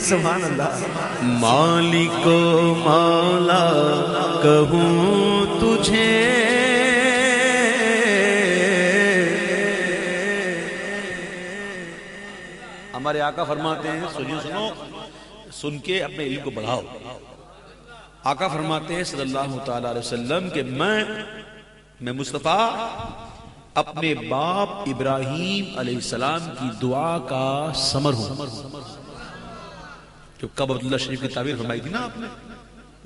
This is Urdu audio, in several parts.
سبحان اللہ. مالک و مولا کہوں تجھے، ہمارے آقا فرماتے ہیں، سنو سن کے اپنے علم کو بڑھاؤ. آقا فرماتے ہیں صلی اللہ تعالیٰ علیہ وسلم کہ میں مصطفیٰ اپنے باپ ابراہیم علیہ السلام کی دعا کا ثمر ہوں. جو کب عبداللہ شریف کی تعبیر فرمائی تھی نا آپ نے،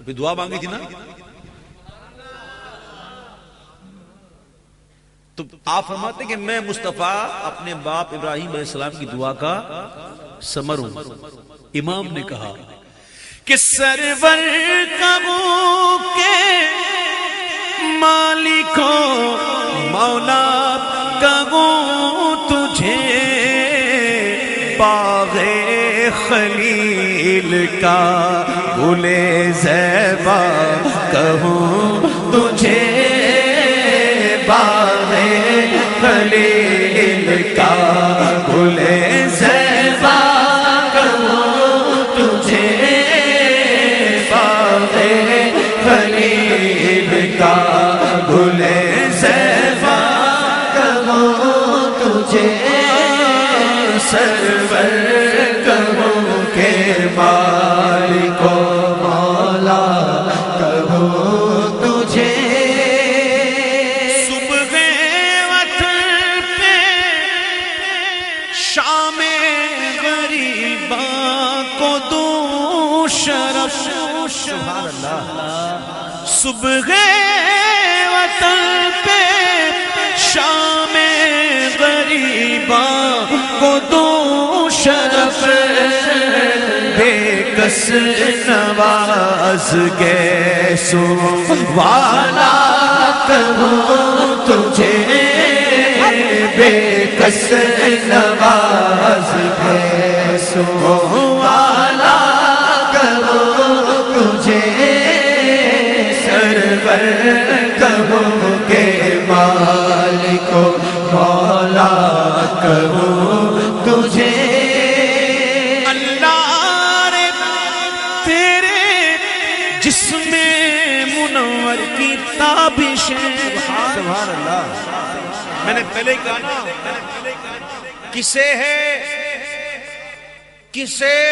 پھر دعا مانگی تھی نا، تو آپ فرماتے ہیں کہ میں مصطفیٰ اپنے باپ ابراہیم علیہ السلام کی دعا کا ثمر ہوں. امام نے کہا کہ سرور کبو کے مالک و مولا کہوں تجھے، باغ خلیل کا گل زیبا کہوں تجھے، باغ خلیل کا گل زیبا کہوں تجھے، باغ خلیل کا گل زیبا کہوں تجھے، سرور کہوں کہ مالک و مولا کہوں تجھے. صبح وطن پہ شام غریباں کو دوں شرف، سبحان اللہ. صبح وطن پہ شام غریباں کو دوں شرف، بے کس نواز گیسو والا کہوں تجھے، بے کس نواز گیسو والا کہوں تجھے، سرور کہوں کہ مالک و مولا کہوں تجھے. اللہ رے تیرے جسم منور کی تابشیں، سبحان اللہ. میں نے پہلے کہا نا، کسے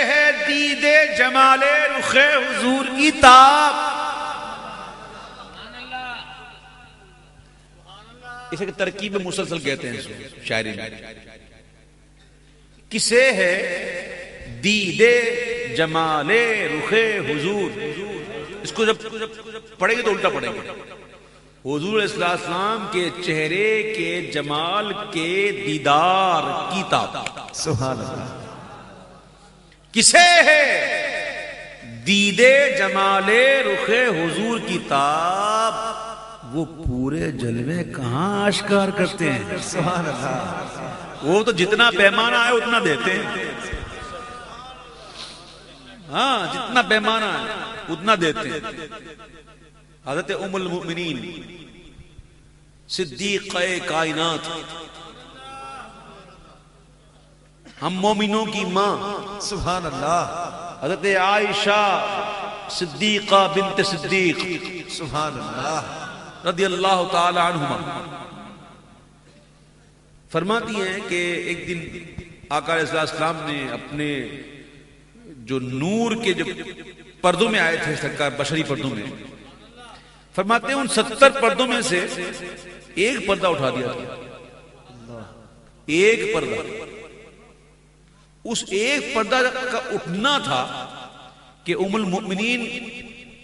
ہے دید جمال رخ حضور کی تاب. اسے ترکیب مسلسل کہتے ہیں شاعری میں. کسے ہے دید جمال رخ حضور، اس کو جب پڑھیں گے تو الٹا پڑھیں گے. حضور علیہ السلام کے چہرے کے جمال کے دیدار کی تاب. سبحان اللہ. کسے ہے دید جمال رخ حضور کی تاب، وہ پورے جلوے کہاں اشکار کرتے ہیں. سبحان اللہ. وہ تو جتنا پیمانہ ہے اتنا دیتے ہیں. ہاں جتنا پیمانہ ہے اتنا دیتے ہیں. حضرت ام المؤمنین صدیقہ کائنات، ہم مومنوں کی ماں، سبحان اللہ. حضرت عائشہ صدیقہ بنت صدیق سبحان اللہ. رضی اللہ تعالی عنہما فرماتی ہیں کہ ایک دن آقا علیہ السلام نے اپنے جو نور کے جو پردوں میں آئے تھے سرکار، بشری پردوں میں، فرماتے ہیں ان 70 پردوں میں سے ایک پردہ اٹھا دیا تھا. ایک پردہ، اس ایک پردہ کا اٹھنا تھا کہ ام المؤمنین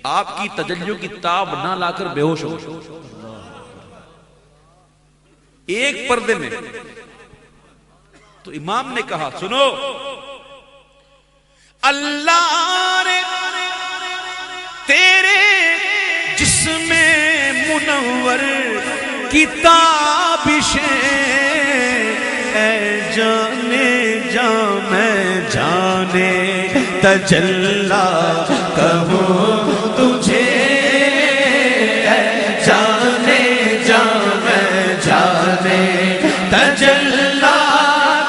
آپ کی تجلیوں کی تاب نہ لا کر بے ہوش ہو. ایک پردے میں. تو امام نے کہا سنو، اللہ رے تیرے جسم منور کی تابشیں، اے جانے جا میں جانے تجلا کہوں تجھے، اے جانے جا میں جانے تجلا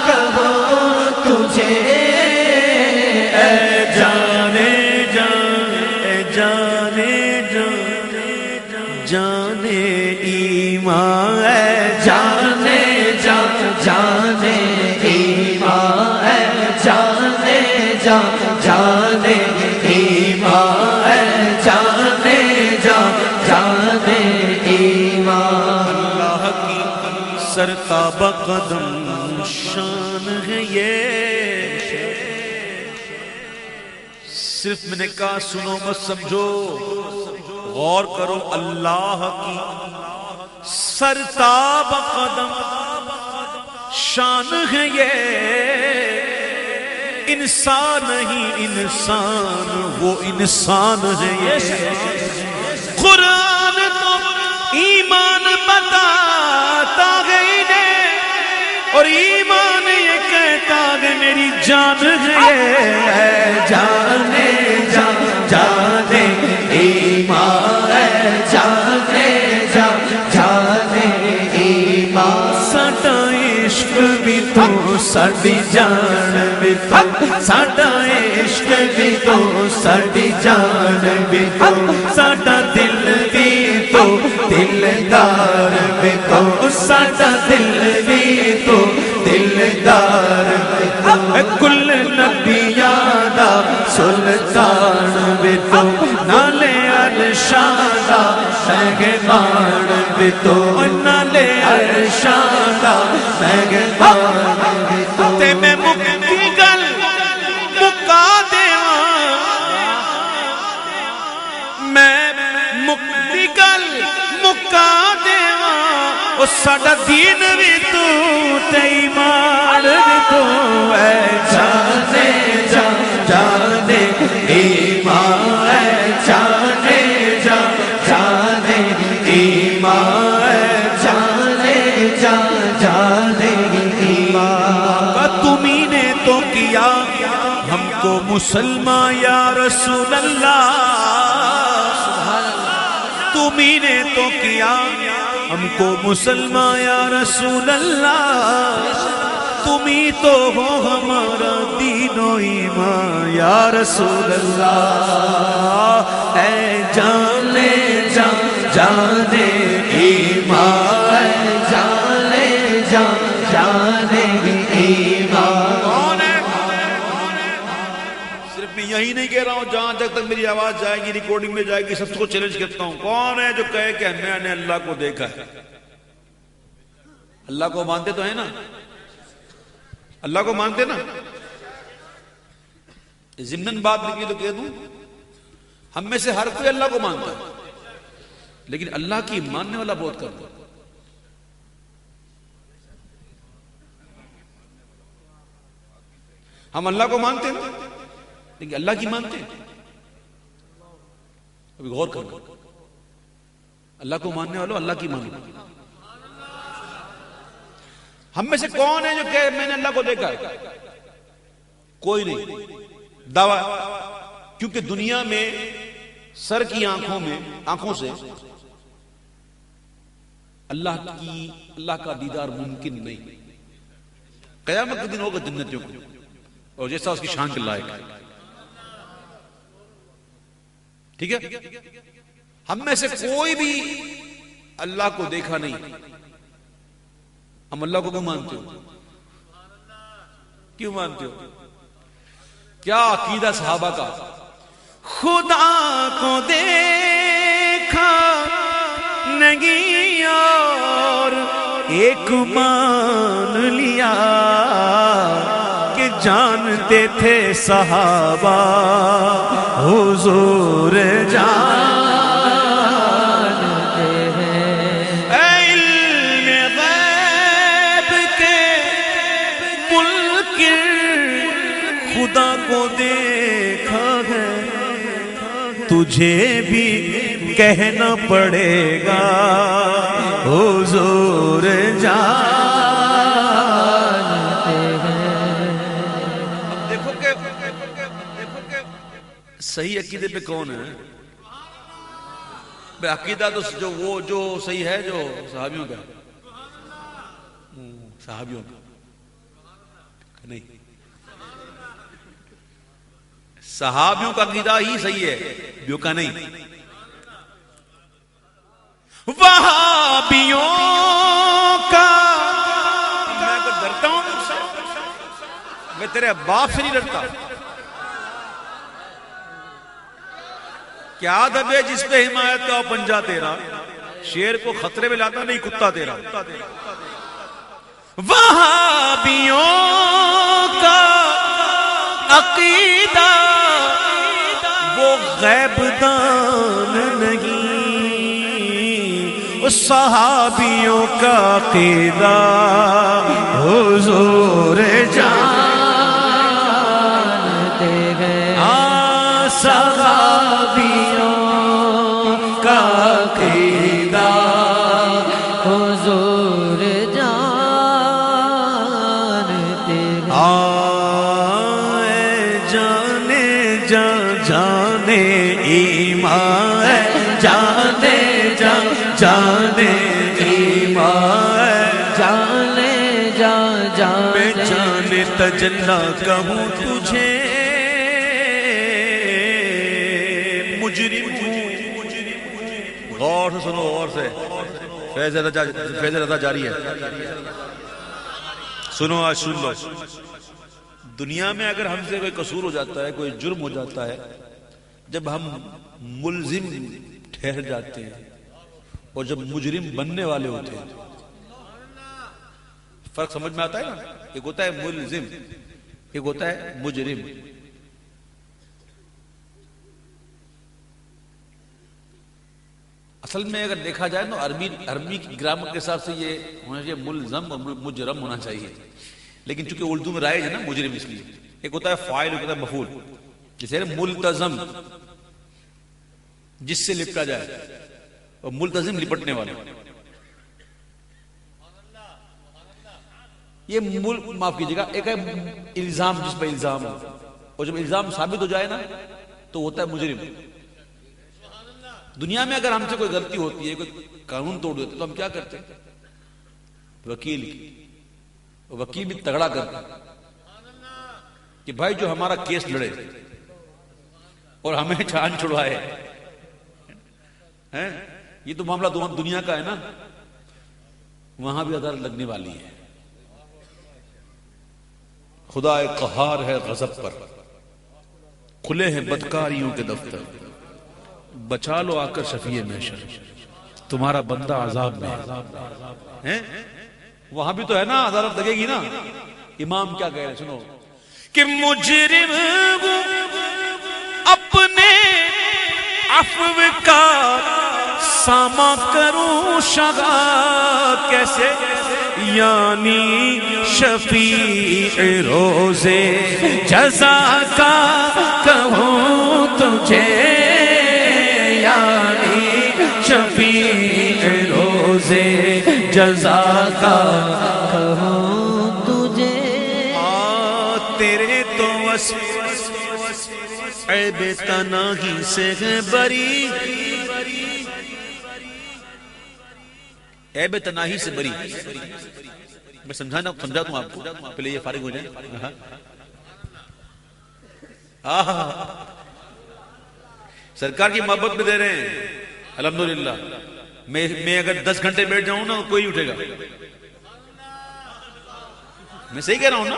کہوں تجھے، اے بقدم شان ہے یہ. صرف میں نے کہا سنو مت سمجھو، غور کرو. اللہ کی سرتاب قدم شان ہے یہ. انسان نہیں انسان، وہ انسان ہے یہ. قرآن تو ایمان بتاتا ہے انہیں، اور ایمان یہ کہتا ہے میری جان ہے یہ. جانے جان جانے ایمان ہے، جانے جان جانے ایمان. ساڈا عشق بھی تو ساڈی جان بھی تو، ساڈا عشق بھی تو ساڈی جان بھی تو، ساڈا دل بھی تو دلدار بھی تو، ساڈا دل بھی تو دلدار بھی تو. کل نبیاں دا سلطان بھی تو، نالے عرشاں دا مہمان بھی تو، نالے عرشاں دا مہمان بھی تو. تے میں مکتی گل مکا دیواں، میں مکتی گل مکا دیواں. او ساڈا دین بھی تو تے ایمان بھی تو ہے. جانے جان جانے ایمان ہے، جانے جان جانے ایمان ہے، جانے جان جانے ایمان. تمہیں نے تو کیا ہم کو مسلمان یا رسول اللہ. تمہیں نے تو کیا ہم کو مسلمان یا رسول اللہ. تمہیں تو ہو ہمارا دین و ایمان یا رسول اللہ. اے جانے جان جانے ایمان ہے، جانے جان جانے ایمان. کون ہے؟ صرف میں یہی نہیں کہہ رہا ہوں، جہاں تک میری آواز جائے گی ریکارڈنگ میں جائے گی سب کو چیلنج کرتا ہوں. کون ہے جو کہے کہ میں نے اللہ کو دیکھا ہے؟ اللہ کو مانتے تو ہیں نا؟ اللہ کو مانتے نا؟ ضمناً بات لکھی تو کہہ دوں، ہم میں سے ہر کوئی اللہ کو مانتا ہے، لیکن اللہ کی ماننے والا بہت کم ہے. ہم اللہ کو مانتے ہیں لیکن اللہ کی مانتے ہیں. ابھی غور کرو، اللہ کو ماننے والوں اللہ کی مانو. ہم میں سے کون ہے جو کہے میں نے اللہ کو دیکھا ہے؟ کوئی نہیں. دعویٰ، کیونکہ دنیا میں سر کی آنکھوں سے اللہ کا دیدار ممکن نہیں. قیامت کے دن ہوگا جنتیوں کو، اور جیسا اس کی شان کے لائق ہے. ٹھیک ہے؟ ہم میں سے کوئی بھی اللہ کو دیکھا نہیں. ہم اللہ کو کیوں مانتے ہو؟ کیوں مانتے ہو؟ کیا عقیدہ صحابہ کا؟ خدا کو دیکھا نہیں اور ایک مان لیا کہ جانتے تھے صحابہ حضور جانتے ہیں. علم غیب کے منکر خدا کو دیکھا ہے، تجھے بھی کہنا پڑے گا حضور جانتے ہیں. اب دیکھو کہ صحیح عقیدے پہ کون ہے؟ عقیدہ تو وہ جو صحیح ہے جو صحابیوں کا، صحابیوں کا نہیں. صحابیوں کا عقیدہ ہی صحیح ہے، بیوں کا نہیں. وہابیوں کا میں تو ڈرتا ہوں، میں تیرے باپ سے نہیں ڈرتا. کیا ادب ہے جس پہ حمایت کا پنجہ تیرا، شیر کو خطرے میں لاتا نہیں کتا تیرا. وہابیوں کا عقیدہ وہ غیب دان نہیں، صحابیوں کا عقیدہ حضور جانتے ہیں، صحابیوں کا عقیدہ حضور جانتے ہیں۔ جانے جانے ایمان، جانے جانے ایمان، جانے میں جانے تجلا کہوں تجھے مجرم ہوں۔ غور سے سنو، غور سے، فیض رضا جاری ہے، سنو آج سن لو۔ دنیا میں اگر ہم سے کوئی قصور ہو جاتا ہے، کوئی جرم ہو جاتا ہے، جب ہم ملزم ٹھہر جاتے ہیں اور جب مجرم بننے والے ہوتے ہیں، فرق سمجھ میں آتا ہے نا؟ ایک ہوتا ہے ملزم، ایک ہوتا ہے مجرم۔ اصل میں اگر دیکھا جائے تو عربی کی گرامر کے حساب سے یہ ہونا چاہیے ملزم اور مجرم ہونا چاہیے، لیکن چونکہ اردو میں رائج ہے نا مجرم، اس لیے ایک ہوتا ہے فاعل، ایک ہوتا ہے مفعول۔ جیسے ملتزم جس سے لپٹا جائے، اور ملتزم لپٹنے والا۔ یہ معاف کیجیے گا، ایک ہے الزام جس پہ الزام ہو، اور جب الزام ثابت ہو جائے نا تو ہوتا ہے مجرم۔ دنیا میں اگر ہم سے کوئی غلطی ہوتی ہے، کوئی قانون توڑ دیتے تو ہم کیا کرتے ہیں؟ وکیل بھی تگڑا کرتا کہ بھائی جو ہمارا کیس لڑے اور ہمیں چھان چھڑوائے، یہ تو معاملہ دنیا کا ہے نا، وہاں بھی عدالت لگنے والی ہے۔ خدا قہار ہے غضب پر، کھلے ہیں بدکاریوں کے دفتر، بچا لو آ کر شفیع محشر، تمہارا بندہ عذاب میں ہے۔ وہاں بھی تو ہے نا، عدالت لگے گی نا۔ امام کیا کہہ رہے سنو، کہ مجرم اپنے عفو کا ساما کروں شگا، کیسے؟ یعنی شفیع روزے جزا کا کہوں تجھے، یعنی شفیع روزے جزا کا کہوں تجھے، تیرے تو وصف عیب تناہی سے ہے بری، عیب تناہی سے بری۔ میں سمجھاتا ہوں آپ کو، پہلے یہ فارغ ہو جائیں۔ سرکار کی محبت میں دے رہے ہیں الحمدللہ۔ میں اگر 10 گھنٹے بیٹھ جاؤں نا کوئی نہیں اٹھے گا، میں صحیح کہہ رہا ہوں نا؟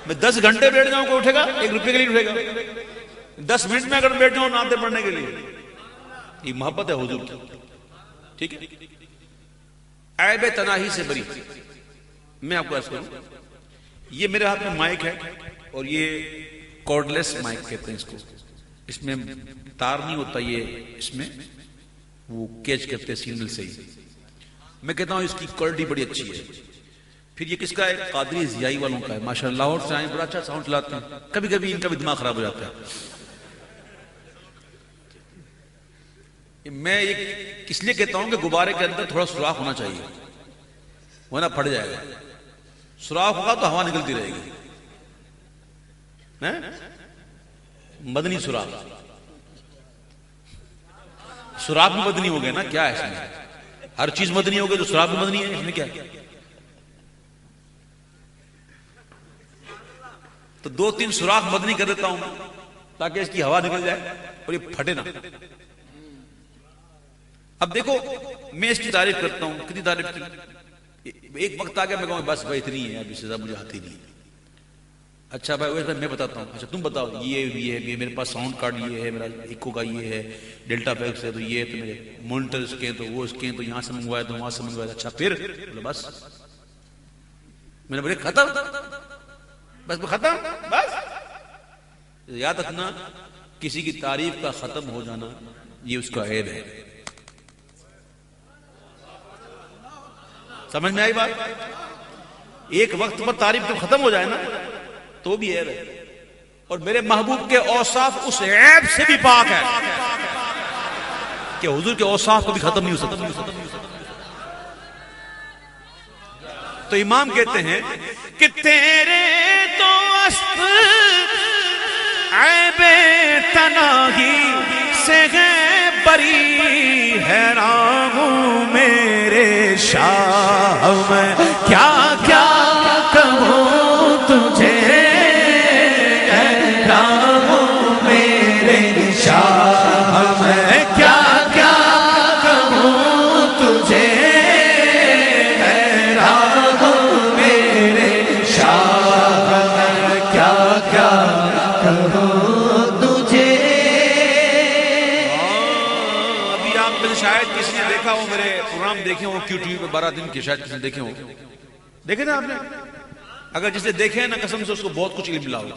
میں 10 گھنٹے بیٹھ جاؤں کوئی اٹھے گا؟ 1 روپے کے لیے اٹھے گا؟ 10 منٹ میں اگر بیٹھ جاؤں نعتیں پڑھنے کے لیے، یہ محبت ہے حضور کی، ٹھیک ہے؟ عیب تناہی سے بری۔ میں آپ کو عرض کروں، یہ میرے ہاتھ میں مائک ہے، اور یہ کارڈلیس مائک کہتے ہیں اس کو، اس میں تار نہیں ہوتا، یہ اس میں وہ کیچ کرتے ہیں سیگنل سے ہی۔ میں کہتا ہوں اس کی کوالٹی بڑی اچھی ہے۔ پھر یہ کس کا ہے؟ قادری ضیائی والوں کا ہے، ماشاءاللہ، اور سے آئیں بڑا اچھا ساؤنڈ چلاتے ہیں۔ کبھی کبھی ان کا بھی دماغ خراب ہو جاتا ہے۔ میں یہ اس لیے کہتا ہوں کہ غبارے کے اندر تھوڑا سوراخ ہونا چاہیے، ورنہ پھٹ جائے گا۔ سوراخ ہوگا تو ہوا نکلتی رہے گی، مدنی سوراخ۔ سوراخ بھی مدنی ہو گئے نا، کیا ہے اس میں؟ ہر چیز مدنی ہو گئی تو سوراخ بھی مدنی ہے، اس میں کیا ہے؟ تو 2-3 سوراخ مدنی کر دیتا ہوں تاکہ اس کی ہوا نکل جائے اور یہ پھٹے نہ۔ اب دیکھو میں اس کی تعریف کرتا ہوں، کتنی تعریف کی۔ ایک وقت آ گیا میں کہوں بس بھائی اتنی ہے، اب اس سے زیادہ مجھے آتی نہیں۔ اچھا بھائی میں بتاتا ہوں، اچھا تم بتاؤ، یہ میرے پاس ساؤنڈ کارڈ یہ ہے، میرا ایکو کا یہ ہے، ڈیلٹا پیکس ہے، تو یہ تو میرے مانیٹر اس کے، تو وہ اس کے، تو یہاں سے منگوایا تو وہاں سے منگوایا۔ اچھا پھر بس میں نے بولے ختم، بس ختم، بس یاد رکھنا کسی کی تعریف کا ختم ہو جانا یہ اس کا عیب ہے. سمجھ میں آئی بات؟ ایک وقت پر تعریف جب ختم ہو جائے نا تو بھی عیب ہے، اور میرے محبوب کے اوصاف اس عیب سے بھی پاک ہے کہ حضور کے اوصاف کو بھی ختم نہیں ہو سکتا. تو امام کہتے ہیں کہ تیرے تو اسب عیب تناہی سے ہے بری، حیران ہوں میرے شاہ میں کیا کیا کہوں تجھے، حیران ہوں میرے شاہ میں کیا کیا کہوں تجھے، حیران ہوں میرے شاہ میں کیا کیا شاید کسی نے دیکھا ہو میرے پروگرام دیکھے ہو کیو ٹی وی پہ 12 دن کے، شاید کسی نے دیکھے ہو، دیکھے نا آپ نے؟ اگر جس نے دیکھے نا قسم سے اس کو بہت کچھ علم ملا ہوگا،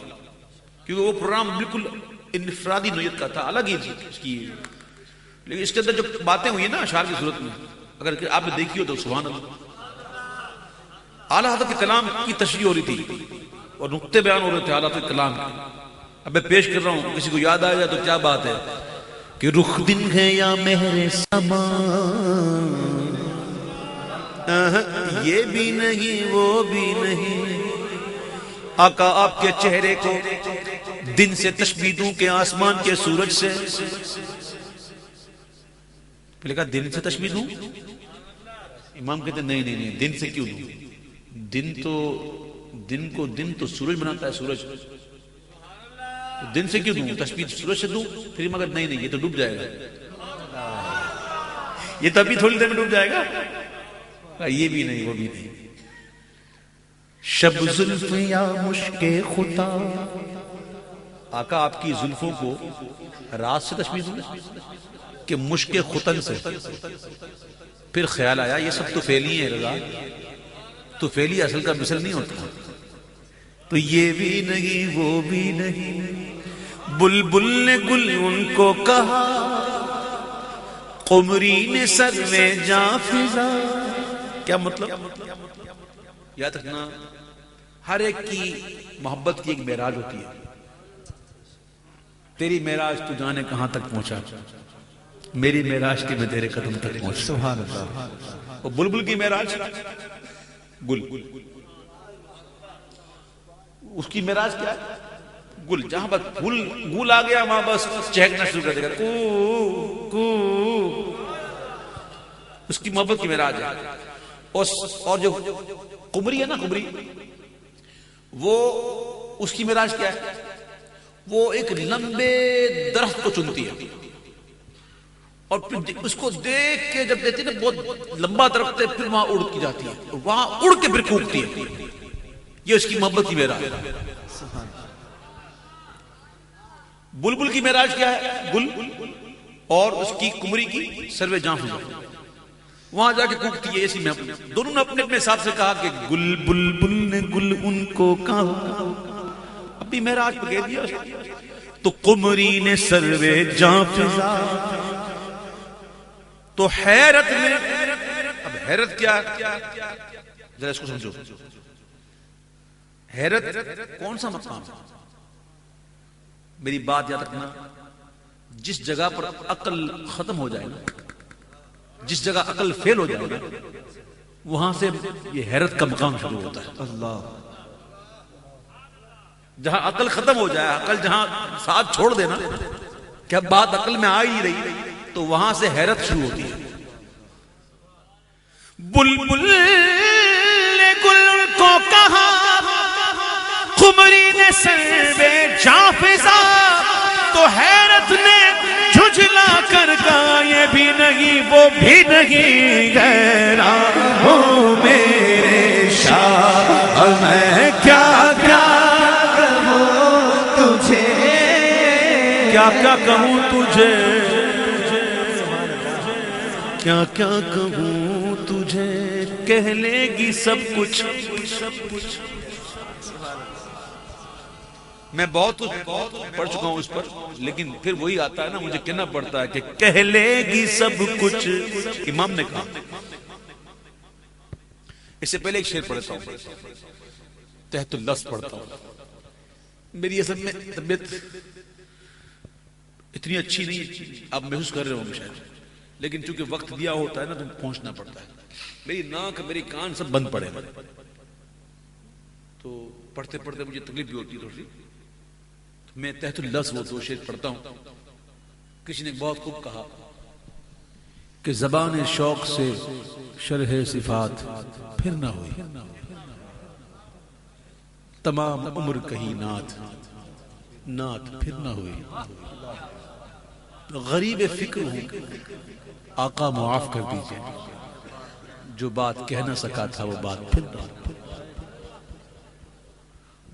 کیونکہ وہ پروگرام بالکل انفرادی نوعیت کا تھا، الگ ہی اس کی. لیکن اس کے اندر جو باتیں ہوئی نا اشعار کی صورت میں، اگر آپ نے دیکھی ہو تو سبحان اللہ. اعلیٰ حضرت کے کلام کی تشریح ہو رہی تھی اور نقطے بیان ہو رہے تھے اعلیٰ حضرت کے کلام کے. اب میں پیش کر رہا ہوں، کسی کو یاد آ جائے تو کیا بات ہے کہ رخ دن ہے یا مہر سما، یہ بھی نہیں وہ بھی نہیں، آقا آپ کے چہرے کو دن سے تشبیہ دوں کہ آسمان کے سورج سے. پہلے کہا دن سے تشبیہ دوں، امام کہتے نہیں نہیں نہیں، دن سے کیوں دوں، دن تو سورج بناتا ہے، سورج دن سے کیوں دوں، تشبیہ سورج سے دوں. پھر مگر نہیں نہیں، یہ تو ڈوب جائے گا، یہ تو ابھی تھوڑی دیر میں ڈوب جائے گا. یہ بھی نہیں وہ بھی نہیں. شب زلف یا مشک خطا، آقا آپ کی زلفوں کو رات سے تشبیہ دوں کہ مشک ختن سے. پھر خیال آیا یہ سب تو فعلی ہے رضا، تو فعلی اصل کا مثل نہیں ہوتا. تو یہ بھی نہیں وہ بھی نہیں، بلبل نے گل ان کو کہا، قمری نے سر میں جاں فضا. کیا مطلب؟ یاد رکھنا ہر ایک کی محبت کی ایک معراج ہوتی ہے. تیری معراج تو جانے کہاں تک پہنچا، میری معراج کی میں تیرے قدم تک پہنچا. سبحان اللہ. اور بلبل کی معراج گل، اس کی معراج کیا ہے؟ گل. جہاں بس گل آ گیا وہاں بس چہکنا شروع کر دے گا، کو کو. اس کی محبت کی معراج ہے. اور جو قمری ہے نا، قمری، وہ اس کی معراج کیا ہے؟ وہ ایک لمبے درخت کو چنتی ہے اور پھر اس کو دیکھ کے جب دیتی ہے نا، بہت لمبا درخت ہے، پھر وہاں اڑ کی جاتی ہے، وہاں اڑ کے پھر کوکتی ہے. یہ اس کی محبت کی معراج ہے. بلبل کی معراج کیا ہے؟ گل. اور اس کی قمری کی سروے جاں فضا، وہاں جا کے کوکتی ہے. ایسی محبت. دونوں نے اپنے اپنے حساب سے کہا کہ گل بلبل نے گل ان کو کہا، ابھی معراج پہ کہہ دیا تو قمری نے سروے جاں فضا. تو حیرت میں، اب حیرت کیا ہے ذرا اس کو سمجھو. حیرت کون سا مقام ہے؟ میری بات یاد رکھنا، جس جگہ پر عقل ختم ہو جائے نا، جس جگہ عقل فیل ہو جائے نا، وہاں سے یہ حیرت کا مقام شروع ہوتا ہے. اللہ. جہاں عقل ختم ہو جائے، عقل جہاں ساتھ چھوڑ دینا کہ اب بات عقل میں آ ہی رہی، تو وہاں سے حیرت شروع ہوتی ہے. بلبل نے گل کو کہا، قمری نے سروے جاں فضا. تو حیرت نے جھجلا کر کہا یہ بھی نہیں وہ بھی نہیں، حیران ہوں میرے شاہ میں کیا کیا کہوں تجھے، کیا کیا کہوں تجھے، کیا کیا کہوں تجھے کہہ لے گی سب کچھ. میں بہت پڑھ چکا ہوں اس پر، لیکن پھر وہی آتا ہے نا، مجھے کہنا پڑتا ہے کہ کہہ لے گی سب کچھ. امام نے کہا. اس سے پہلے ایک شعر پڑھتا ہوں، تحت اللفظ پڑھتا ہوں. میری اصل میں طبیعت اتنی اچھی نہیں، آپ محسوس کر رہے ہوں شاید، لیکن چونکہ وقت دیا ہوتا ہے نا تو پہنچنا پڑتا ہے. میری ناک میری کان سب بند پڑے ہیں، تو پڑھتے پڑھتے مجھے تکلیف بھی ہوتی ہے تھوڑی سی. میں تحت اللفظ وہ 2 شعر پڑھتا ہوں. کسی نے بہت خوب کہا کہ زبان شوق سے شرح صفات پھر نہ ہوئی، تمام عمر کہی نعت پھر نہ ہوئی. غریب فکر ہوں، آقا معاف کر دیجئے، جو بات کہہ نہ سکا تھا وہ بات پھر نہ ہوئی.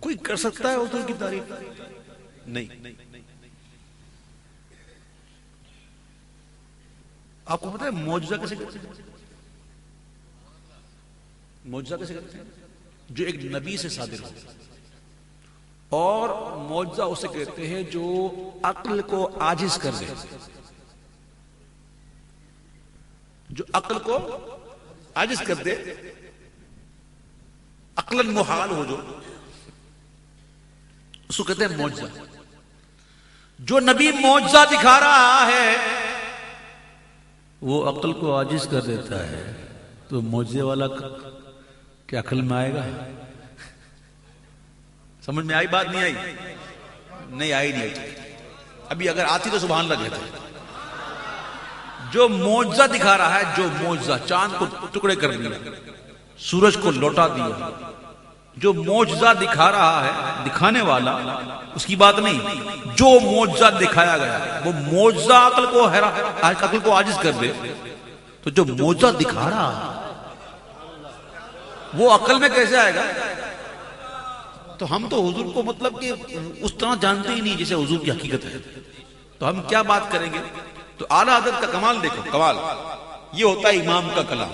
کوئی کر سکتا ہے حضور کی تعریف؟ نہیں. آپ کو پتا ہے معجزہ کیسے کرتے ہیں؟ معجزہ کیسے کرتے ہیں؟ جو ایک نبی سے صادر ہو. اور معجزہ اسے کہتے ہیں جو عقل کو عاجز کر دے، جو عقل کو عاجز کر دے، عقلاً محال ہو، جو اس کو کہتے ہیں معجزہ. جو نبی معجزہ دکھا رہا ہے وہ عقل کو عاجز کر دیتا ہے، تو معجزے والا کیا عقل میں آئے گا؟ سمجھ میں آئی بات؟ نہیں آئی؟ نہیں آئی. ابھی اگر آتی تو سبحان اللہ کہتے. جو معجزہ دکھا رہا ہے، جو معجزہ، چاند کو ٹکڑے کر دیا، سورج کو لوٹا دیا، جو معجزہ دکھا رہا ہے، دکھانے والا اس کی بات نہیں، جو معجزہ دکھایا گیا وہ معجزہ عقل کو عاجز کر دے، تو جو معجزہ دکھا رہا وہ عقل میں کیسے آئے گا؟ تو ہم تو حضور کو مطلب کہ اس طرح جانتے ہی نہیں جیسے حضور کی حقیقت ہے. تو ہم کیا بات کریں گے؟ تو اعلیٰ حضرت کا کمال دیکھو. کمال یہ ہوتا ہے امام کا کلام.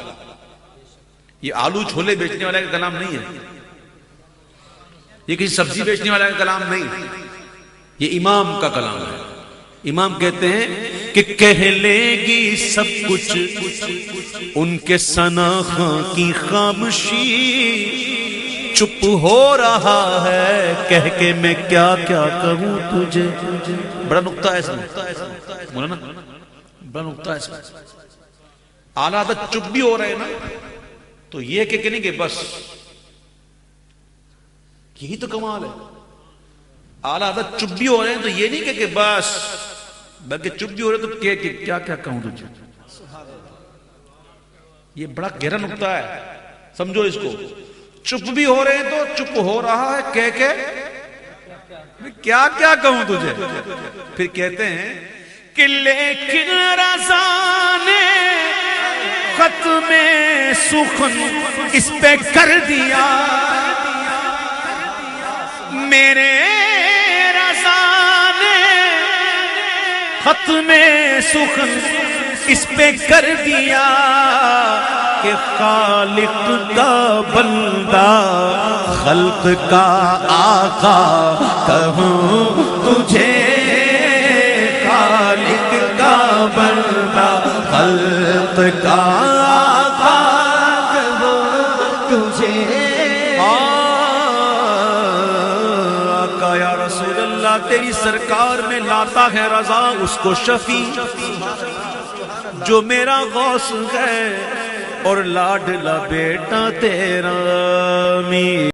یہ آلو چھولے بیچنے والے کا کلام نہیں ہے، یہ کسی سبزی بیچنے والے کا کلام نہیں، یہ امام کا کلام ہے. امام کہتے ہیں کہ کہہ لے گی سب کچھ ان کے ثناء کی خاموشی، چپ ہو رہا ہے کہہ کے میں کیا کیا کہوں تجھے. بڑا نقطہ ہے اس میں مولانا، بڑا نقطہ ہے اس میں. اعلیٰ حضرت چپ بھی ہو رہے ہیں نا، تو یہ کہ نہیں کہ بس یہی تو کمال ہے. اعلیٰ حضرت چپ بھی ہو رہے ہیں تو یہ نہیں کہ بس، بلکہ چپ بھی ہو رہے تو کہ کیا کیا کہوں تجھے. یہ بڑا گہرا نقطہ ہے، سمجھو اس کو. چپ بھی ہو رہے ہیں تو چپ ہو رہا ہے کہہ کے کیا کیا کہوں تجھے. پھر کہتے ہیں کہ لیکن رضا نے ختم سخن اس پہ کر دیا، میرے رضا نے ختم سخن اس پہ کر دیا کہ خالق کا بندہ خلق کا آقا کہوں تجھے، خالق کا بندہ خلق کا آقا کہوں تجھے. آقا یا رسول اللہ تیری سرکار میں لاتا ہے رضا اس کو شفیع جو میرا غوث ہے اور لاڈلا بیٹا تیرا.